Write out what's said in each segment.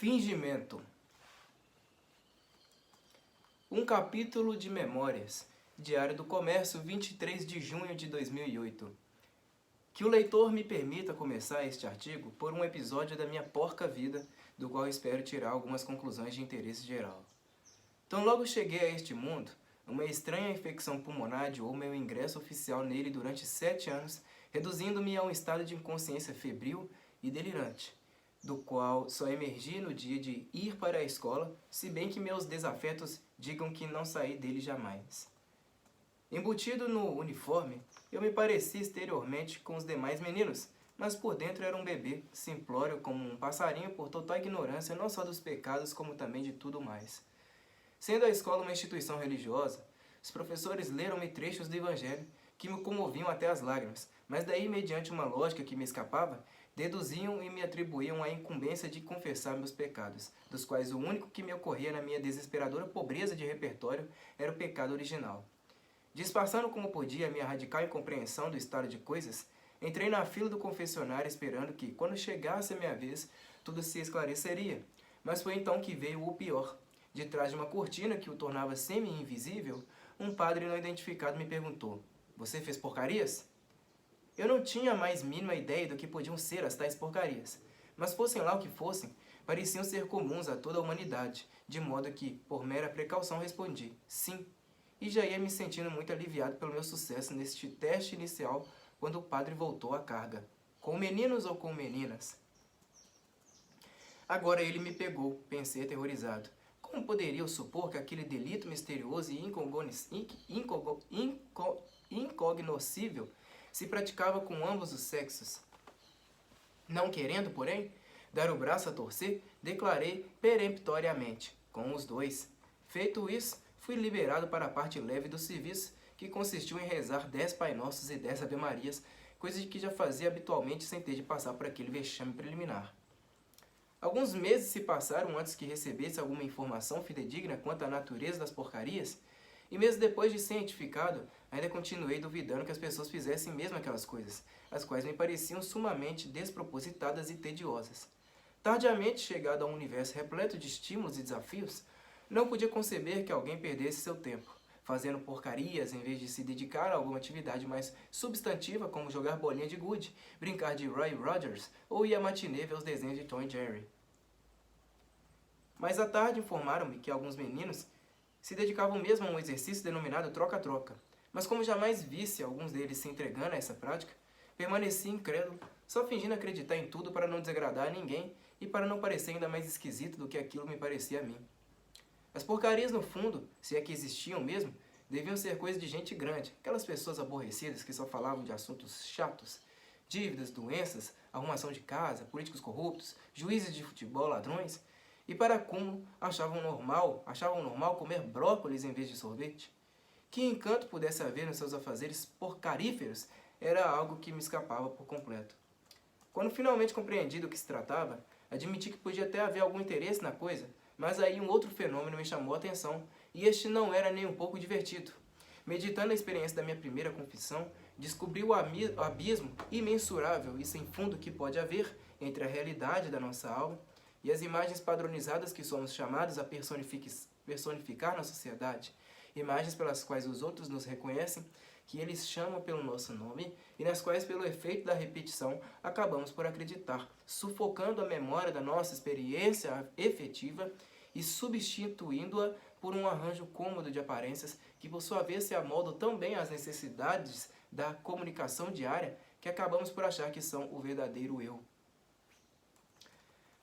Fingimento. Um capítulo de memórias. Diário do Comércio, 23 de junho de 2008. Que o leitor me permita começar este artigo por um episódio da minha porca vida, do qual espero tirar algumas conclusões de interesse geral. Tão logo cheguei a este mundo, uma estranha infecção pulmonar adiou meu ingresso oficial nele durante 7 anos, reduzindo-me a um estado de inconsciência febril e delirante, do qual só emergi no dia de ir para a escola, se bem que meus desafetos digam que não saí dele jamais. Embutido no uniforme, eu me parecia exteriormente com os demais meninos, mas por dentro era um bebê, simplório como um passarinho por total ignorância não só dos pecados como também de tudo mais. Sendo a escola uma instituição religiosa, os professores leram-me trechos do Evangelho que me comoviam até as lágrimas, mas daí, mediante uma lógica que me escapava, deduziam e me atribuíam a incumbência de confessar meus pecados, dos quais o único que me ocorria na minha desesperadora pobreza de repertório era o pecado original. Disfarçando como podia a minha radical incompreensão do estado de coisas, entrei na fila do confessionário esperando que, quando chegasse a minha vez, tudo se esclareceria. Mas foi então que veio o pior. De trás de uma cortina que o tornava semi-invisível, um padre não identificado me perguntou: "Você fez porcarias?" Eu não tinha a mais mínima ideia do que podiam ser as tais porcarias, mas fossem lá o que fossem, pareciam ser comuns a toda a humanidade, de modo que, por mera precaução, respondi sim, e já ia me sentindo muito aliviado pelo meu sucesso neste teste inicial quando o padre voltou à carga. Com meninos ou com meninas? Agora ele me pegou, pensei aterrorizado. Como poderia eu supor que aquele delito misterioso e incognoscível se praticava com ambos os sexos? Não querendo, porém, dar o braço a torcer, declarei peremptoriamente, com os dois. Feito isso, fui liberado para a parte leve do serviço, que consistiu em rezar 10 Pai Nossos e 10 Ave Marias, coisa que já fazia habitualmente sem ter de passar por aquele vexame preliminar. Alguns meses se passaram antes que recebesse alguma informação fidedigna quanto à natureza das porcarias, e mesmo depois de cientificado, ainda continuei duvidando que as pessoas fizessem mesmo aquelas coisas, as quais me pareciam sumamente despropositadas e tediosas. Tardiamente chegado a um universo repleto de estímulos e desafios, não podia conceber que alguém perdesse seu tempo, fazendo porcarias em vez de se dedicar a alguma atividade mais substantiva como jogar bolinha de gude, brincar de Roy Rogers ou ir à matinê ver os desenhos de Tom e Jerry. Mais à tarde informaram-me que alguns meninos se dedicavam mesmo a um exercício denominado troca-troca, mas como jamais visse alguns deles se entregando a essa prática, permaneci incrédulo, só fingindo acreditar em tudo para não desagradar a ninguém e para não parecer ainda mais esquisito do que aquilo me parecia a mim. As porcarias, no fundo, se é que existiam mesmo, deviam ser coisa de gente grande, aquelas pessoas aborrecidas que só falavam de assuntos chatos, dívidas, doenças, arrumação de casa, políticos corruptos, juízes de futebol, ladrões, e para cúmulo achavam normal comer brócolis em vez de sorvete. Que encanto pudesse haver nos seus afazeres porcaríferos era algo que me escapava por completo. Quando finalmente compreendi do que se tratava, admiti que podia até haver algum interesse na coisa, mas aí um outro fenômeno me chamou a atenção, e este não era nem um pouco divertido. Meditando a experiência da minha primeira confissão, descobri o abismo imensurável e sem fundo que pode haver entre a realidade da nossa alma e as imagens padronizadas que somos chamados a personificar na sociedade, imagens pelas quais os outros nos reconhecem, que eles chamam pelo nosso nome e nas quais, pelo efeito da repetição, acabamos por acreditar, sufocando a memória da nossa experiência efetiva e substituindo-a por um arranjo cômodo de aparências que, por sua vez, se amoldam tão bem às necessidades da comunicação diária que acabamos por achar que são o verdadeiro eu.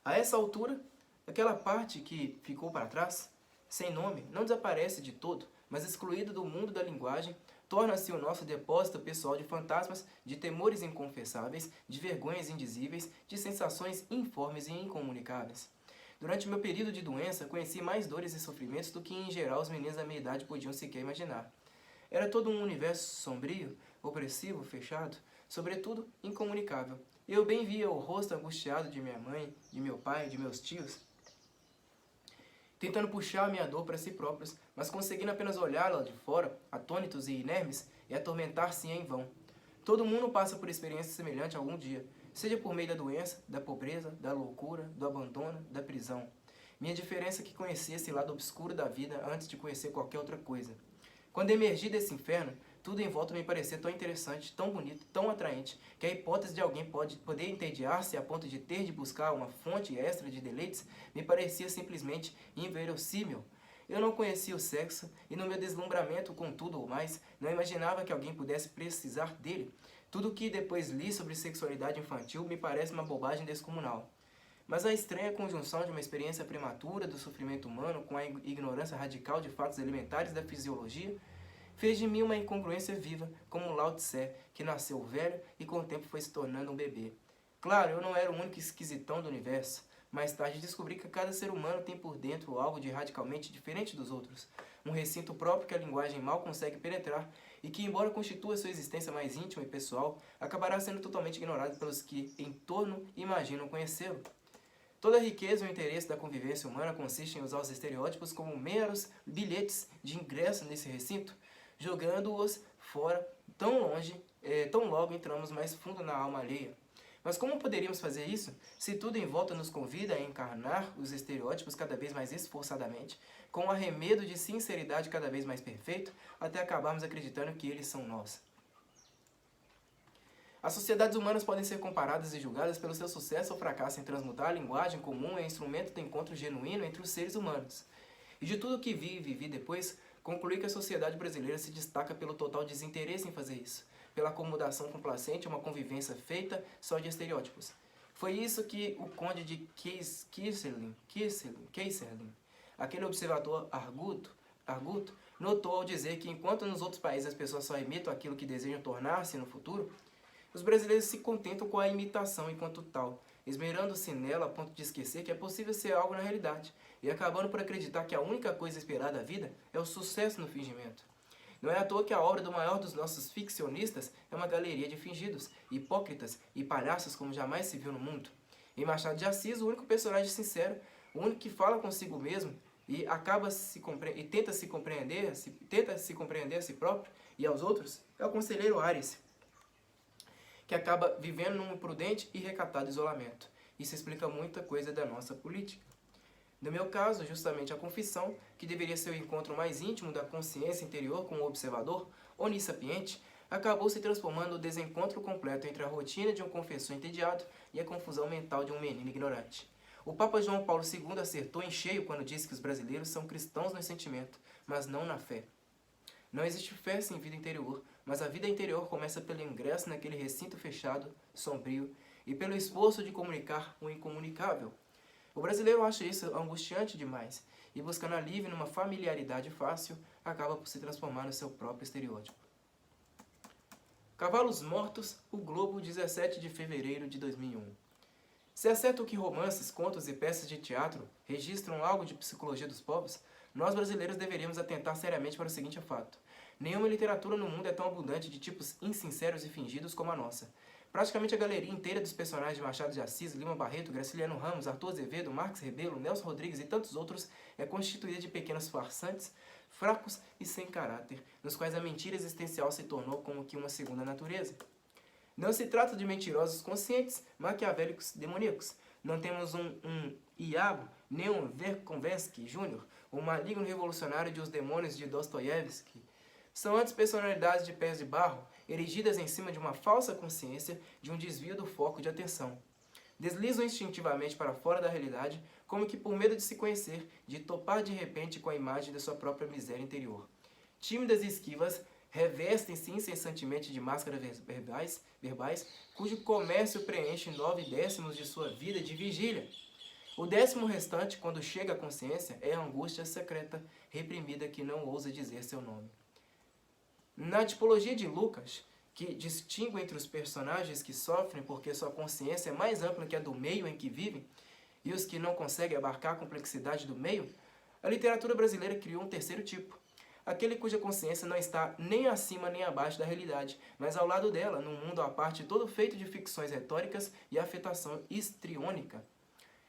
A essa altura, aquela parte que ficou para trás, sem nome, não desaparece de todo, mas excluída do mundo da linguagem, torna-se o nosso depósito pessoal de fantasmas, de temores inconfessáveis, de vergonhas indizíveis, de sensações informes e incomunicáveis. Durante meu período de doença, conheci mais dores e sofrimentos do que, em geral, os meninos da minha idade podiam sequer imaginar. Era todo um universo sombrio, opressivo, fechado, sobretudo incomunicável. Eu bem via o rosto angustiado de minha mãe, de meu pai, de meus tios, tentando puxar a minha dor para si próprios, mas conseguindo apenas olhar lá de fora, atônitos e inermes, e atormentar-se em vão. Todo mundo passa por experiência semelhante algum dia. seja por meio da doença, da pobreza, da loucura, do abandono, da prisão. Minha diferença é que conheci esse lado obscuro da vida antes de conhecer qualquer outra coisa. Quando emergi desse inferno, tudo em volta me parecia tão interessante, tão bonito, tão atraente, que a hipótese de alguém poder entediar-se a ponto de ter de buscar uma fonte extra de deleites me parecia simplesmente inverossímil. Eu não conhecia o sexo e no meu deslumbramento com tudo ou mais, não imaginava que alguém pudesse precisar dele. Tudo o que depois li sobre sexualidade infantil me parece uma bobagem descomunal. Mas a estranha conjunção de uma experiência prematura do sofrimento humano com a ignorância radical de fatos elementares da fisiologia fez de mim uma incongruência viva, como Lao Tse, que nasceu velho e com o tempo foi se tornando um bebê. Claro, eu não era o único esquisitão do universo. Mais tarde descobri que cada ser humano tem por dentro algo de radicalmente diferente dos outros, um recinto próprio que a linguagem mal consegue penetrar e que, embora constitua sua existência mais íntima e pessoal, acabará sendo totalmente ignorado pelos que em torno imaginam conhecê-lo. Toda a riqueza e o interesse da convivência humana consiste em usar os estereótipos como meros bilhetes de ingresso nesse recinto, jogando-os fora tão logo entramos mais fundo na alma alheia. Mas como poderíamos fazer isso se tudo em volta nos convida a encarnar os estereótipos cada vez mais esforçadamente, com um arremedo de sinceridade cada vez mais perfeito, até acabarmos acreditando que eles são nós? As sociedades humanas podem ser comparadas e julgadas pelo seu sucesso ou fracasso em transmutar a linguagem comum em instrumento de encontro genuíno entre os seres humanos. E de tudo que vi e vivi depois, concluí que a sociedade brasileira se destaca pelo total desinteresse em fazer isso, pela acomodação complacente a uma convivência feita só de estereótipos. Foi isso que o conde de Keyserling, aquele observador arguto, notou ao dizer que enquanto nos outros países as pessoas só imitam aquilo que desejam tornar-se no futuro, os brasileiros se contentam com a imitação enquanto tal, esmerando-se nela a ponto de esquecer que é possível ser algo na realidade, e acabando por acreditar que a única coisa esperada da vida é o sucesso no fingimento. Não é à toa que a obra do maior dos nossos ficcionistas é uma galeria de fingidos, hipócritas e palhaços como jamais se viu no mundo. Em Machado de Assis, o único personagem sincero, o único que fala consigo mesmo e tenta se compreender a si próprio e aos outros, é o conselheiro Ares, que acaba vivendo num prudente e recatado isolamento. Isso explica muita coisa da nossa política. No meu caso, justamente a confissão, que deveria ser o encontro mais íntimo da consciência interior com o observador, onissapiente, acabou se transformando no desencontro completo entre a rotina de um confessor entediado e a confusão mental de um menino ignorante. O Papa João Paulo II acertou em cheio quando disse que os brasileiros são cristãos no sentimento, mas não na fé. Não existe fé sem vida interior, mas a vida interior começa pelo ingresso naquele recinto fechado, sombrio, e pelo esforço de comunicar o incomunicável. O brasileiro acha isso angustiante demais, e buscando alívio numa familiaridade fácil, acaba por se transformar no seu próprio estereótipo. Cavalos Mortos, O Globo, 17 de fevereiro de 2001. Se é certo que romances, contos e peças de teatro registram algo de psicologia dos povos, nós brasileiros deveríamos atentar seriamente para o seguinte fato. Nenhuma literatura no mundo é tão abundante de tipos insinceros e fingidos como a nossa. Praticamente a galeria inteira dos personagens de Machado de Assis, Lima Barreto, Graciliano Ramos, Arthur Azevedo, Marques Rebelo, Nelson Rodrigues e tantos outros é constituída de pequenos farsantes, fracos e sem caráter, nos quais a mentira existencial se tornou como que uma segunda natureza. Não se trata de mentirosos conscientes, maquiavélicos demoníacos. Não temos um Iago, nem um Verkovensky Jr., o maligno revolucionário de Os Demônios de Dostoiévski. São antes personalidades de pés de barro, erigidas em cima de uma falsa consciência de um desvio do foco de atenção. Deslizam instintivamente para fora da realidade, como que por medo de se conhecer, de topar de repente com a imagem da sua própria miséria interior. Tímidas e esquivas, revestem-se incessantemente de máscaras verbais, cujo comércio preenche 9/10 de sua vida de vigília. O 10º restante, quando chega à consciência, é a angústia secreta, reprimida que não ousa dizer seu nome. Na tipologia de Lucas, que distingue entre os personagens que sofrem porque sua consciência é mais ampla que a do meio em que vivem, e os que não conseguem abarcar a complexidade do meio, a literatura brasileira criou um terceiro tipo. Aquele cuja consciência não está nem acima nem abaixo da realidade, mas ao lado dela, num mundo à parte todo feito de ficções retóricas e afetação histriônica.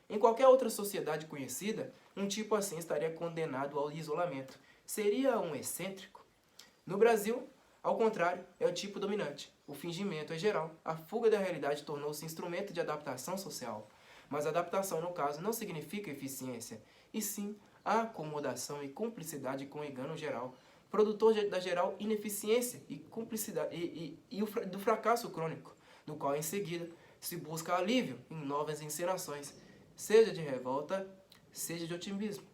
Em qualquer outra sociedade conhecida, um tipo assim estaria condenado ao isolamento. Seria um excêntrico. No Brasil, ao contrário, é o tipo dominante. O fingimento é geral. A fuga da realidade tornou-se instrumento de adaptação social. Mas adaptação, no caso, não significa eficiência, e sim a acomodação e cumplicidade com o engano geral, produtor da geral ineficiência e cumplicidade do fracasso crônico, do qual em seguida se busca alívio em novas encenações, seja de revolta, seja de otimismo.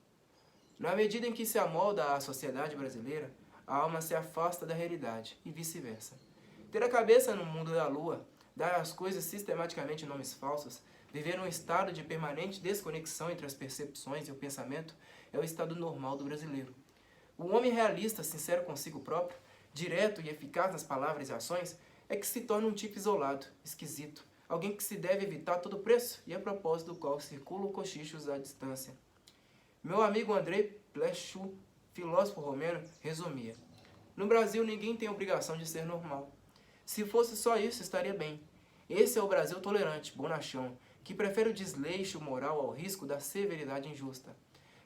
Na medida em que se amolda a sociedade brasileira, a alma se afasta da realidade e vice-versa. Ter a cabeça no mundo da lua, dar às coisas sistematicamente nomes falsos, viver num estado de permanente desconexão entre as percepções e o pensamento é o estado normal do brasileiro. O homem realista, sincero consigo próprio, direto e eficaz nas palavras e ações, é que se torna um tipo isolado, esquisito, alguém que se deve evitar a todo preço e a propósito do qual circulam cochichos à distância. Meu amigo Andrei Plechu, filósofo romeno, resumia: no Brasil ninguém tem obrigação de ser normal. Se fosse só isso, estaria bem. Esse é o Brasil tolerante, bonachão, que prefere o desleixo moral ao risco da severidade injusta.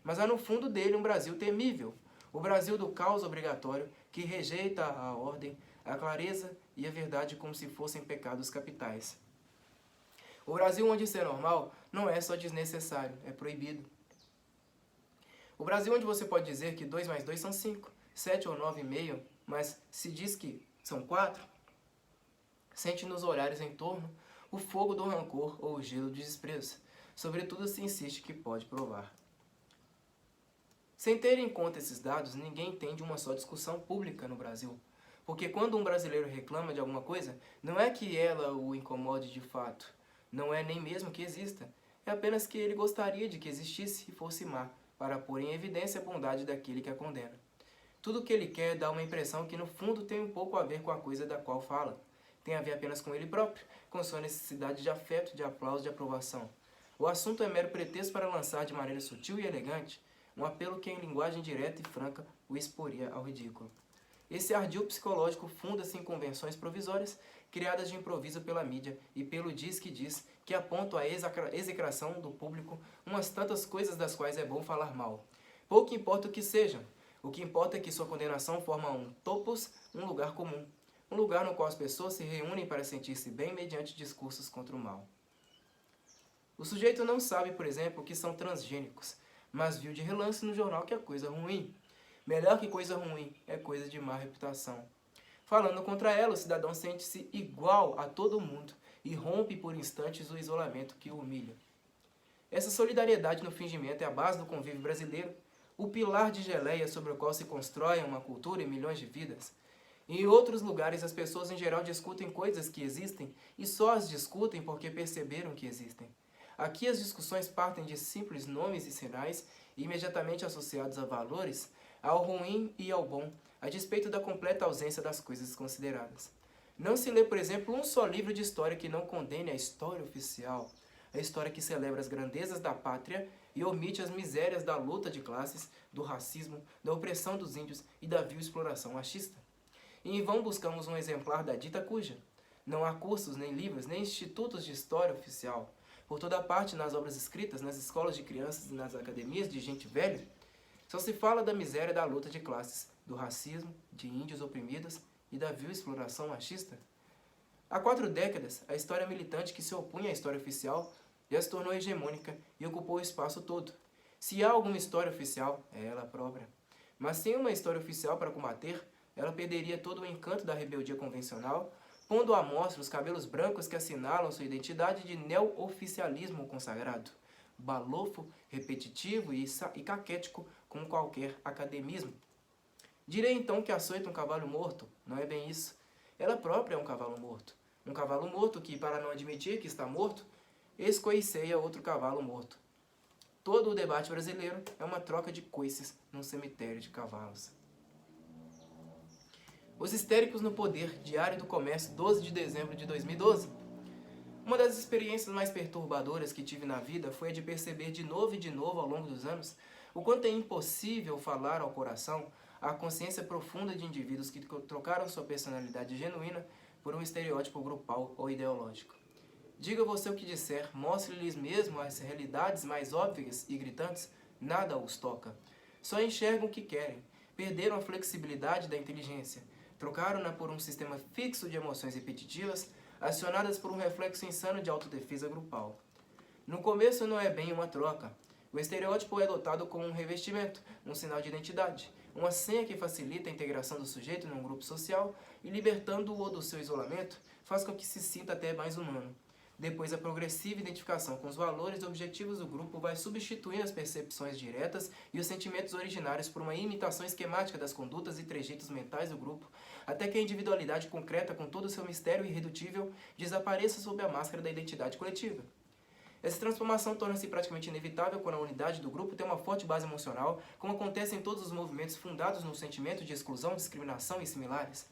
Mas há no fundo dele um Brasil temível, o Brasil do caos obrigatório, que rejeita a ordem, a clareza e a verdade como se fossem pecados capitais. O Brasil onde ser normal não é só desnecessário, é proibido. O Brasil onde você pode dizer que 2 mais 2 são 5, 7 ou 9,5, mas se diz que são 4, sente nos olhares em torno o fogo do rancor ou o gelo do desprezo, sobretudo se insiste que pode provar. Sem ter em conta esses dados, ninguém entende uma só discussão pública no Brasil. Porque quando um brasileiro reclama de alguma coisa, não é que ela o incomode de fato, não é nem mesmo que exista, é apenas que ele gostaria de que existisse e fosse má, para pôr em evidência a bondade daquele que a condena. Tudo o que ele quer dá uma impressão que no fundo tem um pouco a ver com a coisa da qual fala. Tem a ver apenas com ele próprio, com sua necessidade de afeto, de aplauso, de aprovação. O assunto é mero pretexto para lançar de maneira sutil e elegante um apelo que em linguagem direta e franca o exporia ao ridículo. Esse ardil psicológico funda-se em convenções provisórias, criadas de improviso pela mídia e pelo diz que diz, que apontam a execração do público umas tantas coisas das quais é bom falar mal. Pouco importa o que sejam, o que importa é que sua condenação forma um topos, um lugar comum, um lugar no qual as pessoas se reúnem para sentir-se bem mediante discursos contra o mal. O sujeito não sabe, por exemplo, que são transgênicos, mas viu de relance no jornal que é coisa ruim. Melhor que coisa ruim, é coisa de má reputação. Falando contra ela, o cidadão sente-se igual a todo mundo e rompe por instantes o isolamento que o humilha. Essa solidariedade no fingimento é a base do convívio brasileiro, o pilar de geleia sobre o qual se constrói uma cultura e milhões de vidas. Em outros lugares, as pessoas em geral discutem coisas que existem e só as discutem porque perceberam que existem. Aqui as discussões partem de simples nomes e sinais, imediatamente associados a valores, ao ruim e ao bom, a despeito da completa ausência das coisas consideradas. Não se lê, por exemplo, um só livro de história que não condene a história oficial, a história que celebra as grandezas da pátria e omite as misérias da luta de classes, do racismo, da opressão dos índios e da vil exploração machista. E em vão buscamos um exemplar da dita cuja. Não há cursos, nem livros, nem institutos de história oficial. Por toda parte, nas obras escritas, nas escolas de crianças e nas academias de gente velha, só se fala da miséria da luta de classes, do racismo, de índios oprimidos e da vil exploração machista. Há 4 décadas, a história militante que se opunha à história oficial já se tornou hegemônica e ocupou o espaço todo. Se há alguma história oficial, é ela própria. Mas sem uma história oficial para combater, ela perderia todo o encanto da rebeldia convencional, pondo à mostra os cabelos brancos que assinalam sua identidade de neo-oficialismo consagrado, balofo, repetitivo e caquético como qualquer academismo. Direi então que açoita um cavalo morto. Não é bem isso. Ela própria é um cavalo morto. Um cavalo morto que, para não admitir que está morto, escoiceia outro cavalo morto. Todo o debate brasileiro é uma troca de coices num cemitério de cavalos. Os histéricos no poder, Diário do Comércio, 12 de dezembro de 2012. Uma das experiências mais perturbadoras que tive na vida foi a de perceber de novo e de novo ao longo dos anos o quanto é impossível falar ao coração a consciência profunda de indivíduos que trocaram sua personalidade genuína por um estereótipo grupal ou ideológico. Diga você o que disser, mostre-lhes mesmo as realidades mais óbvias e gritantes, nada os toca. Só enxergam o que querem, perderam a flexibilidade da inteligência, Trocaram-na por um sistema fixo de emoções repetitivas, acionadas por um reflexo insano de autodefesa grupal. No começo não é bem uma troca. O estereótipo é adotado como um revestimento, um sinal de identidade, uma senha que facilita a integração do sujeito num grupo social e, libertando-o do seu isolamento, faz com que se sinta até mais humano. Depois, a progressiva identificação com os valores e objetivos do grupo vai substituindo as percepções diretas e os sentimentos originários por uma imitação esquemática das condutas e trejeitos mentais do grupo, até que a individualidade concreta, com todo o seu mistério irredutível, desapareça sob a máscara da identidade coletiva. Essa transformação torna-se praticamente inevitável quando a unidade do grupo tem uma forte base emocional, como acontece em todos os movimentos fundados no sentimento de exclusão, discriminação e similares.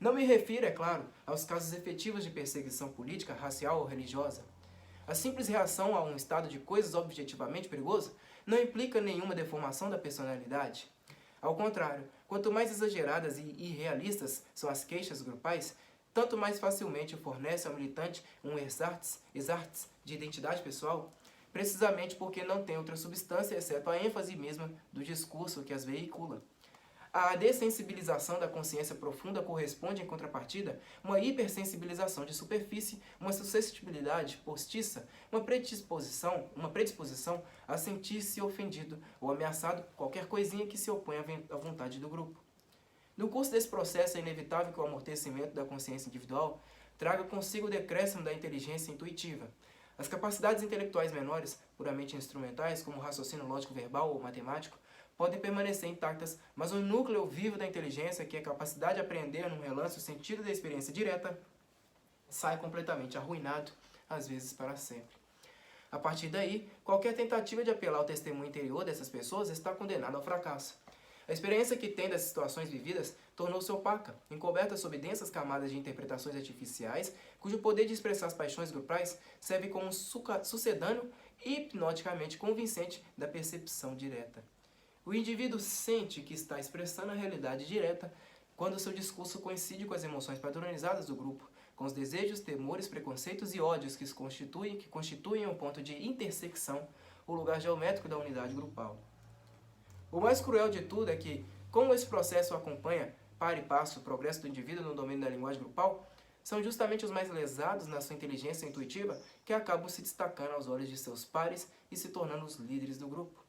Não me refiro, é claro, aos casos efetivos de perseguição política, racial ou religiosa. A simples reação a um estado de coisas objetivamente perigoso não implica nenhuma deformação da personalidade. Ao contrário, quanto mais exageradas e irrealistas são as queixas grupais, tanto mais facilmente fornece ao militante um exartes de identidade pessoal, precisamente porque não tem outra substância exceto a ênfase mesma do discurso que as veicula. A dessensibilização da consciência profunda corresponde, em contrapartida, uma hipersensibilização de superfície, uma suscetibilidade postiça, uma predisposição a sentir-se ofendido ou ameaçado por qualquer coisinha que se oponha à vontade do grupo. No curso desse processo, é inevitável que o amortecimento da consciência individual traga consigo o decréscimo da inteligência intuitiva. As capacidades intelectuais menores, puramente instrumentais, como o raciocínio lógico verbal ou matemático, podem permanecer intactas, mas o núcleo vivo da inteligência, que é a capacidade de aprender num relance o sentido da experiência direta, sai completamente arruinado, às vezes para sempre. A partir daí, qualquer tentativa de apelar ao testemunho interior dessas pessoas está condenada ao fracasso. A experiência que tem das situações vividas tornou-se opaca, encoberta sob densas camadas de interpretações artificiais, cujo poder de expressar as paixões grupais serve como um sucedâneo e hipnoticamente convincente da percepção direta. O indivíduo sente que está expressando a realidade direta quando seu discurso coincide com as emoções padronizadas do grupo, com os desejos, temores, preconceitos e ódios que constituem um ponto de intersecção, o lugar geométrico da unidade grupal. O mais cruel de tudo é que, como esse processo acompanha, para e passo, o progresso do indivíduo no domínio da linguagem grupal, são justamente os mais lesados na sua inteligência intuitiva que acabam se destacando aos olhos de seus pares e se tornando os líderes do grupo.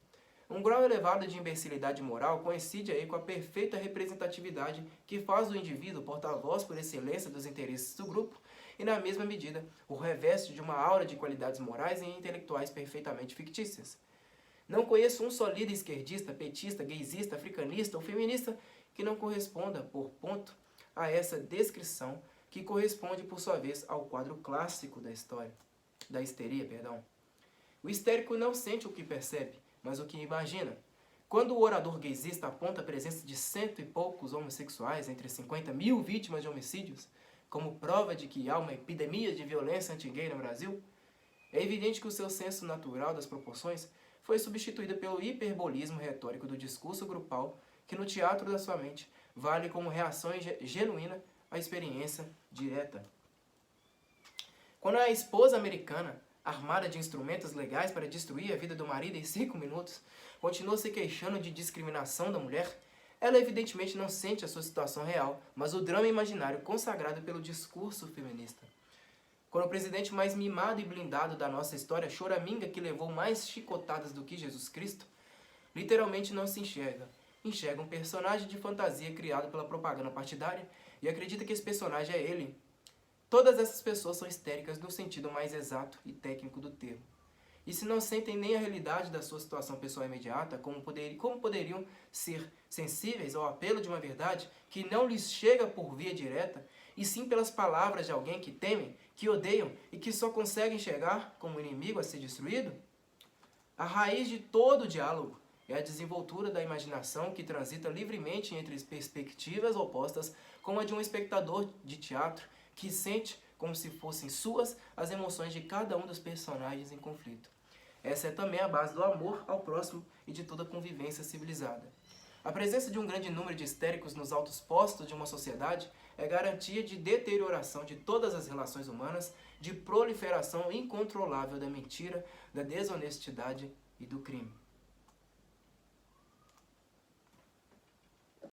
Um grau elevado de imbecilidade moral coincide aí com a perfeita representatividade que faz do indivíduo porta-voz por excelência dos interesses do grupo e, na mesma medida, o reveste de uma aura de qualidades morais e intelectuais perfeitamente fictícias. Não conheço um só líder esquerdista, petista, gaysista, africanista ou feminista que não corresponda, por ponto, a essa descrição que corresponde, por sua vez, ao quadro clássico da histeria. O histérico não sente o que percebe, mas o que imagina. Quando o orador gaysista aponta a presença de 100 e poucos homossexuais entre 50 mil vítimas de homicídios como prova de que há uma epidemia de violência anti-gay no Brasil, é evidente que o seu senso natural das proporções foi substituído pelo hiperbolismo retórico do discurso grupal que no teatro da sua mente vale como reação genuína à experiência direta. Quando a esposa americana, armada de instrumentos legais para destruir a vida do marido em 5 minutos, continua se queixando de discriminação da mulher, ela evidentemente não sente a sua situação real, mas o drama imaginário consagrado pelo discurso feminista. Quando o presidente mais mimado e blindado da nossa história choraminga que levou mais chicotadas do que Jesus Cristo, literalmente não se enxerga. Enxerga um personagem de fantasia criado pela propaganda partidária e acredita que esse personagem é ele. Todas essas pessoas são histéricas no sentido mais exato e técnico do termo. E se não sentem nem a realidade da sua situação pessoal imediata, como poderiam ser sensíveis ao apelo de uma verdade que não lhes chega por via direta, e sim pelas palavras de alguém que temem, que odeiam e que só conseguem enxergar como inimigo a ser destruído? A raiz de todo o diálogo é a desenvoltura da imaginação que transita livremente entre perspectivas opostas, como a de um espectador de teatro que sente como se fossem suas as emoções de cada um dos personagens em conflito. Essa é também a base do amor ao próximo e de toda convivência civilizada. A presença de um grande número de histéricos nos altos postos de uma sociedade é garantia de deterioração de todas as relações humanas, de proliferação incontrolável da mentira, da desonestidade e do crime.